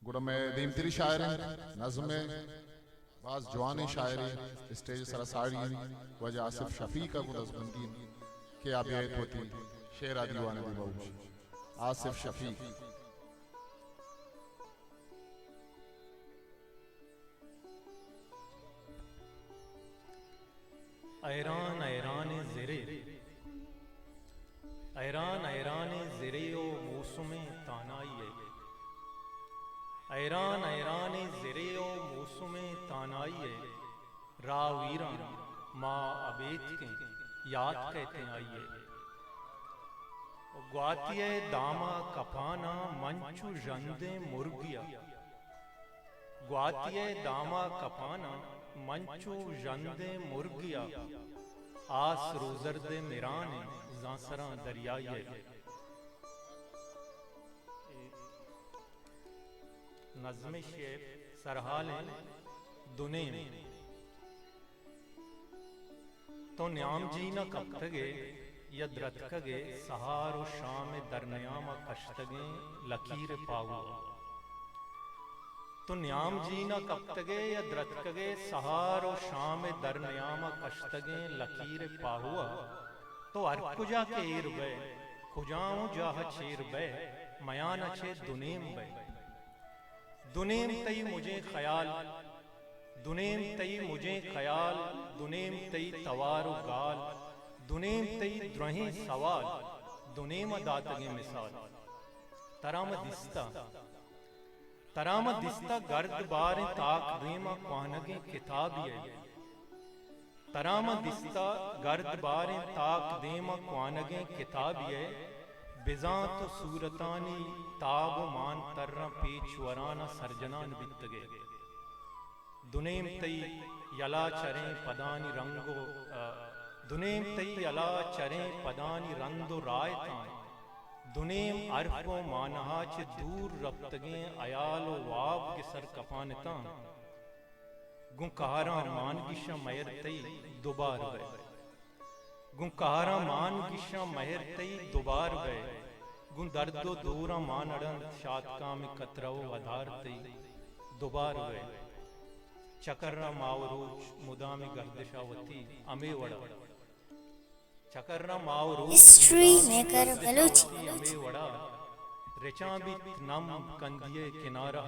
गुड़ा में दीमतरी शायरी नज़्म बाज जवानी शायरी स्टेज सरसाड़ी वजह आसिफ शफी का गुदसबंदी के आबियत होती शेरा दीवान दी आसिफ शफी। ऐरान ऐरान ज़िरे ऐरान ऐरान ज़िरे ओ मौसुमे तानाइए ऐरान ऐरान ज़िरे ओ मौसुमे तानाइए रावीरा माँ अबेत के याद कहते आइए ग्वातिये दामा कपाना मंचू जंदे मुर्गिया ग्वातिये दामा कपाना मंचू जंदे मुर्गिया आस रोजरदे मिराने जांसरा दरियाए। नज़्म शेर सरहाल दुने तो न्याम जी न कप्तगे यद्रतकगे सहारो शाम दरनयाम कश्तगे लकीर पाऊ तो न्याम जी न कप्तगे यद्रतकगे सहारो शाम दरनयाम कश्तगे लकीर पाहुआ तो अर्कुजा के ईर बे खुजाऊं जाह चीर बे मयान अच्छे दुनेम बे दुनेम तई मुझे ख्याल दुनेम तई मुझे ख्याल दुनेम तई तवारो गाल दुनेम तई द्रहे सवाल दुनेम दातगे मिसाल तराम दिस्ता गर्द बार ताक देमा क्वानगे किताबिये तराम दिस्ता गर्द बार ताक देमा क्वानगे किताबिये बिजां तो सूरतानी ताब मान तररा पेचवराना सर्जनान बितगे दुनेम तई यला चरें पदानी रंगो दुनेम तई यला चरें पदानी रंदो रायतान दुनेम अरफो मानहाच दूर रब्तगे अयालो वाब के सर कफानता गुंकारा मान गिशा महर तई दोबार वे गुंकारा मान गिशा महर तई दोबार वे गुं दर्दो दूरा मान अड़न शातका में कतरव आधार तई दोबार वे चकर्रा मावरूच मुदामी गर्दिशावती अमे वड़ा चकर्रा मावरूच हिस्ट्री मेकर बलूची अमे वड़ा रिचा भी नम कंदिए किनारा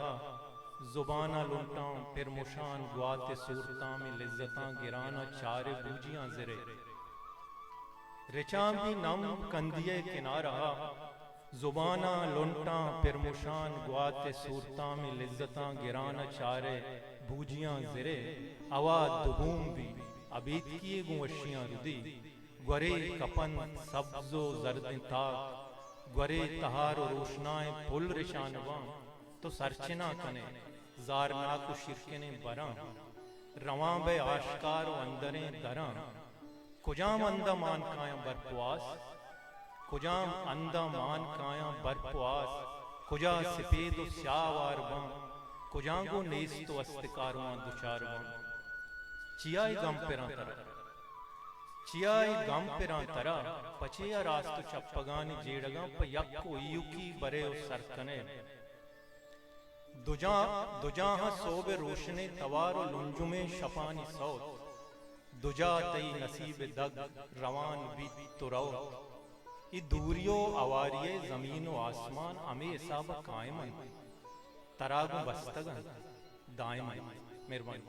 जुबाना लुंटा फिर मुशान गुआते सूरता में लिज्जता गिराना चारे बूजियां ज़िरे रिचा भी नम कंदिए किनारा जुबाना लुंटा फिर मुशान गुआते सूरता में लिज्जता गिराना चारे बूजियां ज़िरे आवाज दुबूम भी अबीत किए गुवशियां रुदी ग्वरे कपन सब्जो जर्द ताक ग्वरे तहार रोशनाए पुल रिशानवा तो सरचना कने ज़ारना को शिरकने बरा रवां बे आशकार अंदरे दरा कुजाम अंदामान काया बरपुआस कुजाम अंदामान काया बरपुआस कुजा सफेद स्यावार बा कुजांगो नेस्तो अस्तिकारुआ दुचारवा चियाई गम पेरा तरा चियाई गम पेरा तरा पचिया रास्तु चप्पगानी जेड़गा प यक्को युकी बरे ओ सरकने दुजाहा सोबे रोशने तवारो लुंजुमे शपानी सौत दुजा तई नसीब दग रवान भी तुरौ इ दूरियो अवारिये जमीन व आसमान अमे हिसाब कायमन तरागु बस्तगन दायमन। मेहरबानी।